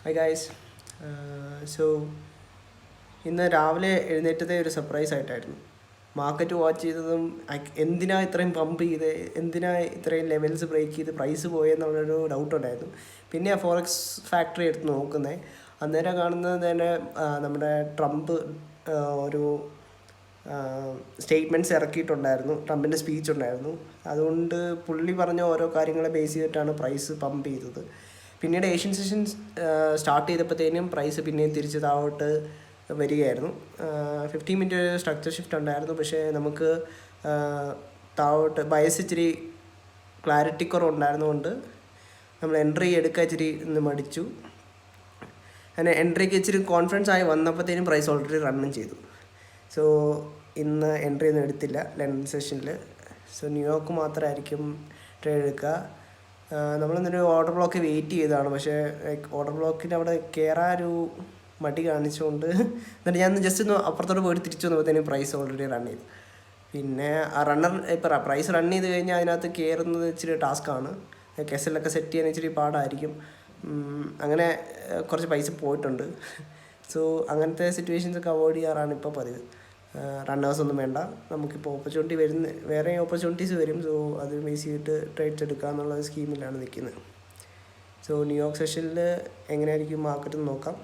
Hi guys. So ഇന്ന് രാവിലെ എഴുന്നേറ്റതേ ഒരു സർപ്രൈസ് ആയിട്ടായിരുന്നു. മാർക്കറ്റ് വാച്ച് ചെയ്തതും എന്തിനാ ഇത്രയും പമ്പ് ചെയ്ത്, എന്തിനാ ഇത്രയും ലെവൽസ് ബ്രേക്ക് ചെയ്ത് പ്രൈസ് പോയെന്നുള്ളൊരു ഡൗട്ട് ഉണ്ടായിരുന്നു. പിന്നെ ആ ഫോറക്സ് ഫാക്ടറി എടുത്ത് നോക്കുന്നത്, അന്നേരം കാണുന്നത് തന്നെ നമ്മുടെ ട്രംപ് ഒരു സ്റ്റേറ്റ്മെൻറ്റ്സ് ഇറക്കിയിട്ടുണ്ടായിരുന്നു. ട്രംപിൻ്റെ സ്പീച്ച് ഉണ്ടായിരുന്നു. അതുകൊണ്ട് പുള്ളി പറഞ്ഞ ഓരോ കാര്യങ്ങളെ ബേസ് ചെയ്തിട്ടാണ് പ്രൈസ് പമ്പ് ചെയ്തത്. പിന്നീട് ഏഷ്യൻ സെഷൻ സ്റ്റാർട്ട് ചെയ്തപ്പോഴത്തേനും പ്രൈസ് പിന്നെയും തിരിച്ച് താഴോട്ട് വരികയായിരുന്നു. 15 മിനിറ്റ് സ്ട്രക്ചർ ഷിഫ്റ്റ് ഉണ്ടായിരുന്നു. പക്ഷേ നമുക്ക് താഴോട്ട് ബയസ് ഇച്ചിരി ക്ലാരിറ്റി കുറവുണ്ടായിരുന്നുകൊണ്ട് നമ്മൾ എൻട്രി എടുക്കാൻ ഇച്ചിരി ഇന്ന് മടിച്ചു. അങ്ങനെ എൻട്രിക്ക് ഇച്ചിരി കോൺഫിഡൻസ് ആയി വന്നപ്പോഴത്തേനും പ്രൈസ് ഓൾറെഡി റണ്ണും ചെയ്തു. സോ ഇന്ന് എൻട്രി ഒന്നും എടുത്തില്ല ലണ്ടൻ സെഷനിൽ. സോ ന്യൂയോർക്ക് മാത്രമായിരിക്കും ട്രേഡ് എടുക്കുക. നമ്മളിന്നൊരു ഓർഡർ ബ്ലോക്ക് വെയിറ്റ് ചെയ്തതാണ്. പക്ഷേ ഓർഡർ ബ്ലോക്കിൻ്റെ അവിടെ കയറാനൊരു മടി കാണിച്ചുകൊണ്ട് എന്നിട്ട് ഞാൻ ജസ്റ്റ് ഒന്ന് അപ്പുറത്തോട്ട് പോയിട്ട് തിരിച്ചു വന്നപ്പോഴത്തേനും പ്രൈസ് ഓൾറെഡി റൺ ചെയ്തു. പിന്നെ ആ റണ്ണർ ഇപ്പോൾ പ്രൈസ് റൺ ചെയ്ത് കഴിഞ്ഞാൽ അതിനകത്ത് കയറുന്നത് ഇച്ചിരി ടാസ്ക്കാണ്. കെസലൊക്കെ സെറ്റ് ചെയ്യാൻ ഇച്ചിരി പാടായിരിക്കും. അങ്ങനെ കുറച്ച് പൈസ പോയിട്ടുണ്ട്. സോ അങ്ങനത്തെ സിറ്റുവേഷൻസൊക്കെ അവോയ്ഡ് ചെയ്യാറാണ് ഇപ്പോൾ പതിവ്. റണ്ണേഴ്സ് ഒന്നും വേണ്ട, നമുക്കിപ്പോൾ വേറെ ഓപ്പർച്യൂണിറ്റീസ് വരും. സോ അത് ബേസ് ചെയ്തിട്ട് ട്രേഡ്സ് എടുക്കുക എന്നുള്ള സ്കീമിലാണ് നിൽക്കുന്നത്. സോ ന്യൂയോർക്ക് സെഷനിൽ എങ്ങനെയായിരിക്കും മാർക്കറ്റ് നോക്കാം.